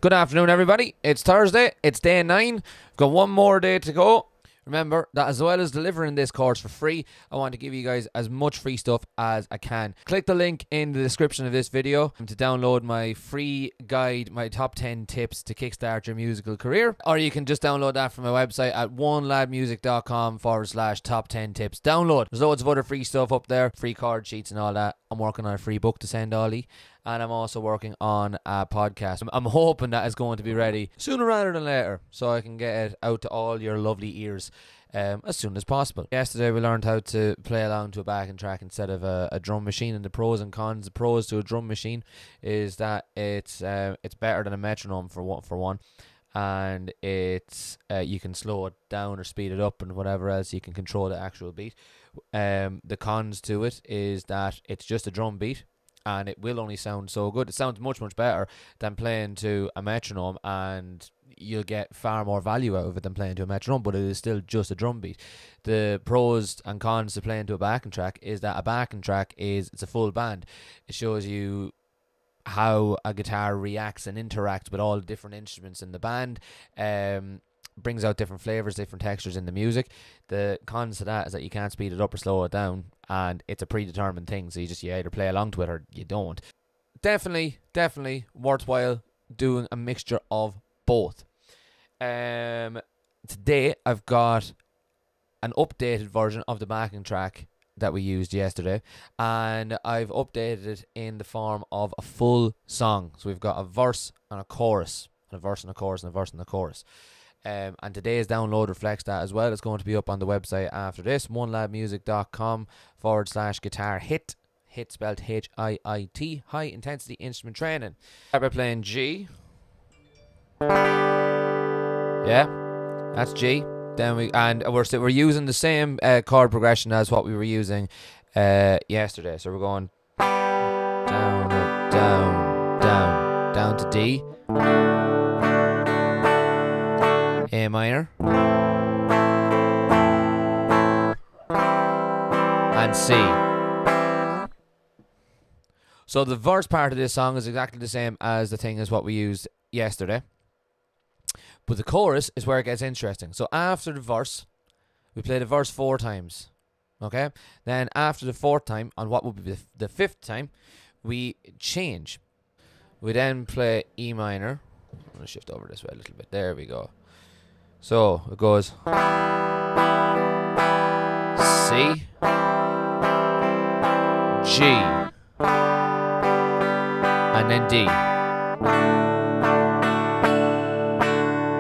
Good afternoon, everybody. It's Thursday. It's day 9. We've got one more day to go. Remember that as well as delivering this course for free, I want to give you guys as much free stuff as I can. Click the link in the description of this video to download my free guide, my top 10 tips to kickstart your musical career. Or you can just download that from my website at oneladmusic.com/top 10 tips. Download. There's loads of other free stuff up there, free card sheets and all that. I'm working on a free book to send Ollie. And I'm also working on a podcast. I'm hoping that it's going to be ready sooner rather than later, so I can get it out to all your lovely ears as soon as possible. Yesterday we learned how to play along to a backing track instead of a drum machine, and the pros and cons. The pros to a drum machine is that it's better than a metronome for one, and it's you can slow it down or speed it up and whatever else. You can control the actual beat. The cons to it is that it's just a drum beat, and it will only sound so good. It sounds much, much better than playing to a metronome, and you'll get far more value out of it than playing to a metronome, but it is still just a drum beat. The pros and cons to playing to a backing track is that a backing track it's a full band. It shows you how a guitar reacts and interacts with all the different instruments in the band. Brings out different flavors, different textures in the music. The cons to that is that you can't speed it up or slow it down, and it's a predetermined thing, so you either play along to it or you don't. Definitely worthwhile doing a mixture of both. Today I've got an updated version of the backing track that we used yesterday, and I've updated it in the form of a full song. So we've got a verse and a chorus, and a verse and a chorus and a verse and a chorus. And today's download reflects that as well. It's going to be up on the website after this, oneladmusic.com/guitar HIIT. HIIT spelled HIIT, high intensity instrument training. Start by playing G. Yeah, that's G. Then we're using the same chord progression as what we were using yesterday. So we're going down, up, down, down, down to D. A minor and C. So the verse part of this song is exactly the same as the thing as what we used yesterday, but the chorus is where it gets interesting. So after the verse, we play the verse 4 times, okay? Then after the 4th time, on what would be the 5th time, we change. We then play E minor. I'm going to shift over this way a little bit. There we go. So it goes C, G, and then D.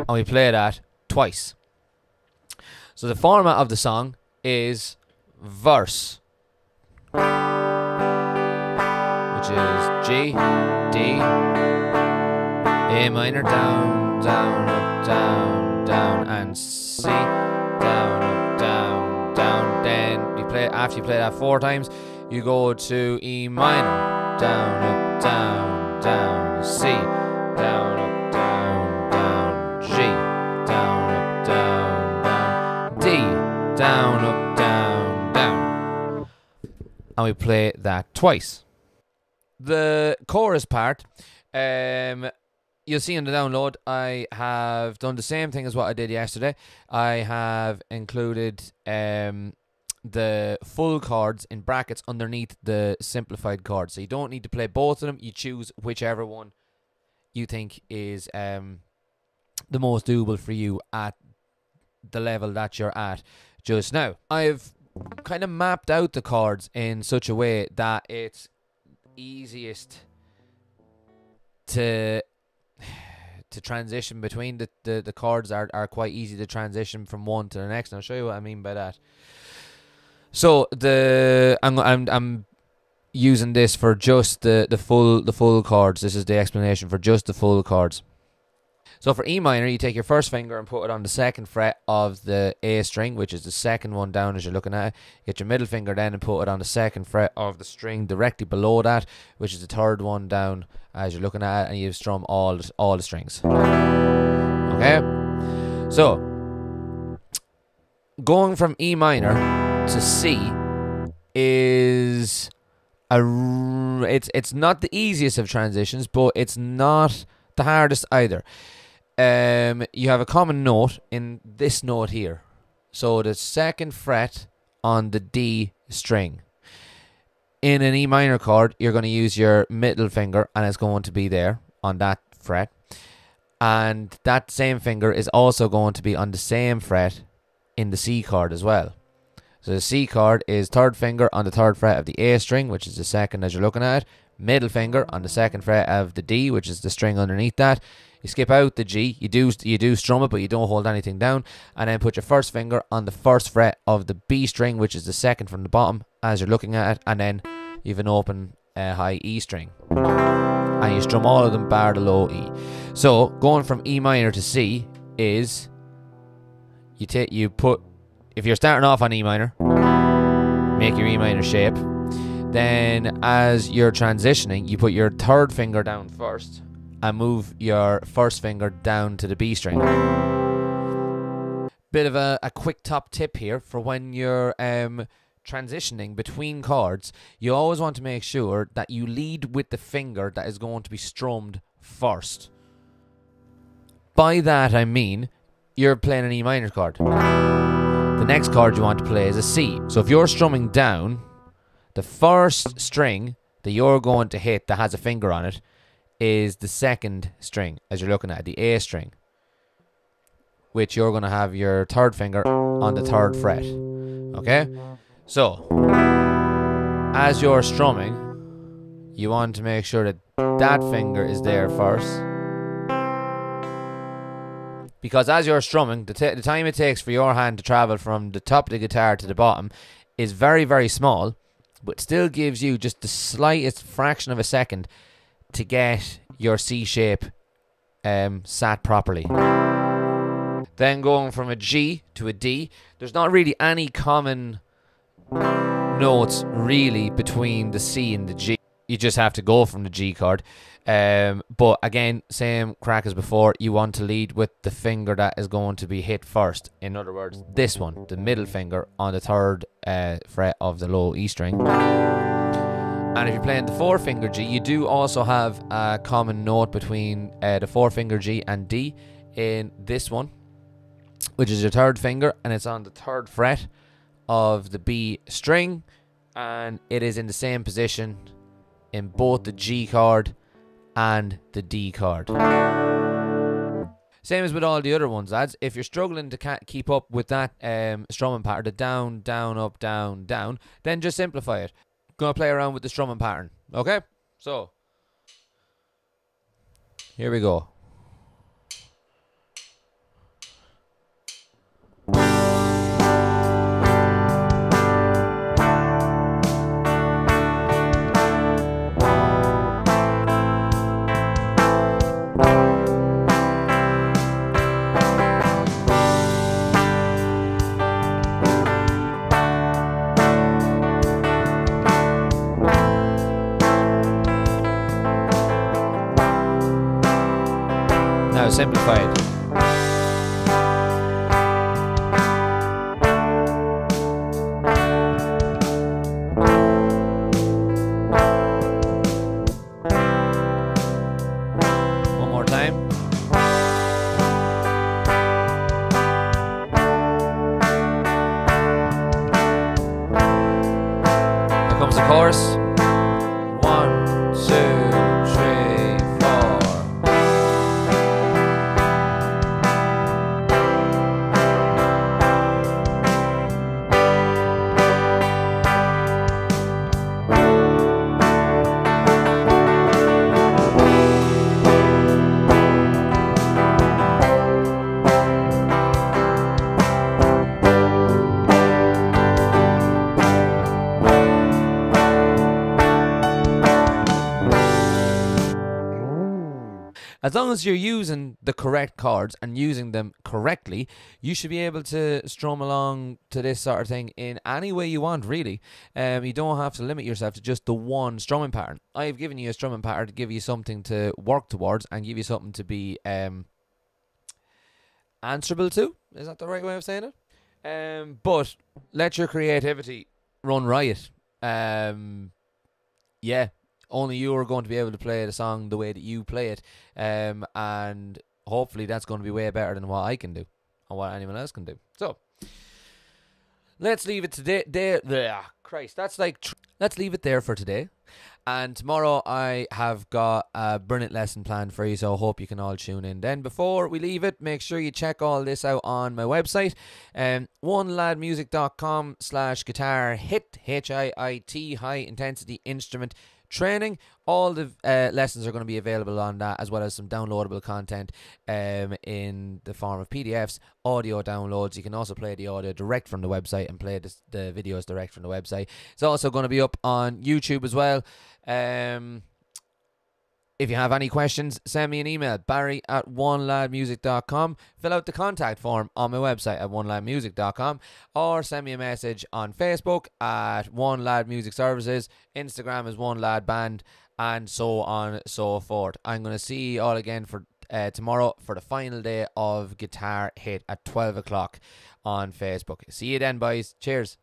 And we play that twice. So the format of the song is verse, which is G, D, A minor, down, down, up, down, down, and C, down, up, down, down. Then after you play that 4 times, you go to E minor, down, up, down, down, C, down, up, down, down, G, down, up, down, down, D, down, up, down, down. And we play that twice. The chorus part, you'll see in the download, I have done the same thing as what I did yesterday. I have included the full chords in brackets underneath the simplified chords. So you don't need to play both of them. You choose whichever one you think is the most doable for you at the level that you're at just now. I've kind of mapped out the chords in such a way that it's easiest to transition between the chords are quite easy to transition from one to the next, and I'll show you what I mean by that. So I'm using this for just the full chords. This is the explanation for just the full chords. So for E minor, you take your first finger and put it on the 2nd fret of the A string, which is the 2nd one down as you're looking at it. Get your middle finger then and put it on the 2nd fret of the string directly below that, which is the 3rd one down as you're looking at it, and you strum all the strings. Okay? So, going from E minor to C is it's not the easiest of transitions, but it's not the hardest either. You have a common note in this note here. So the second fret on the D string. In an E minor chord, you're going to use your middle finger and it's going to be there on that fret. And that same finger is also going to be on the same fret in the C chord as well. So the C chord is third finger on the third fret of the A string, which is the second as you're looking at it. Middle finger on the second fret of the D, which is the string underneath that. You skip out the G, you do strum it, but you don't hold anything down, and then put your first finger on the first fret of the B string, which is the second from the bottom as you're looking at it, and then you have an open high E string. And you strum all of them bar the low E. So going from E minor to C is you put, if you're starting off on E minor, make your E minor shape. Then as you're transitioning, you put your third finger down first and move your first finger down to the B string. Bit of a quick top tip here for when you're transitioning between chords. You always want to make sure that you lead with the finger that is going to be strummed first. By that I mean you're playing an E minor chord. The next chord you want to play is a C. So if you're strumming down, the first string that you're going to hit that has a finger on it is the second string as you're looking at it, the A string, which you're going to have your third finger on the third fret. Okay? So, as you're strumming, you want to make sure that that finger is there first. Because as you're strumming, the time it takes for your hand to travel from the top of the guitar to the bottom is very, very small, but still gives you just the slightest fraction of a second to get your C shape sat properly. Then going from a G to a D, there's not really any common notes really between the C and the G. You just have to go from the G chord. But again, same crack as before, you want to lead with the finger that is going to be hit first. In other words, this one, the middle finger on the third fret of the low E string. And if you're playing the four finger G, you do also have a common note between the four finger G and D in this one, which is your third finger, and it's on the third fret of the B string, and it is in the same position in both the G chord and the D chord. Same as with all the other ones, lads. If you're struggling to keep up with that strumming pattern, the down, down, up, down, down, then just simplify it. Gonna play around with the strumming pattern. Okay? So, here we go. Now simplified. One more time. Here comes the chorus. 1, 2, 3, 4. As long as you're using the correct chords and using them correctly, you should be able to strum along to this sort of thing in any way you want, really. You don't have to limit yourself to just the one strumming pattern. I've given you a strumming pattern to give you something to work towards and give you something to be answerable to. Is that the right way of saying it? But let your creativity run riot. Yeah. only you are going to be able to play the song the way that you play it, and hopefully that's going to be way better than what I can do or what anyone else can do. So let's leave it today. Christ, that's like let's leave it there for today. And tomorrow I have got a brilliant lesson planned for you, so I hope you can all tune in. Then before we leave it, make sure you check all this out on my website, oneladmusic.com/guitar HIIT, HIIT, high intensity instrument training. All the lessons are going to be available on that, as well as some downloadable content in the form of PDFs, audio downloads. You can also play the audio direct from the website and play the videos direct from the website. It's also going to be up on YouTube as well. If you have any questions, send me an email, barry@oneladmusic.com. Fill out the contact form on my website at oneladmusic.com, or send me a message on Facebook at One Lad Music Services, Instagram is One Lad Band, and so on and so forth. I'm going to see you all again for tomorrow for the final day of Guitar HIIT at 12 o'clock on Facebook. See you then, boys. Cheers.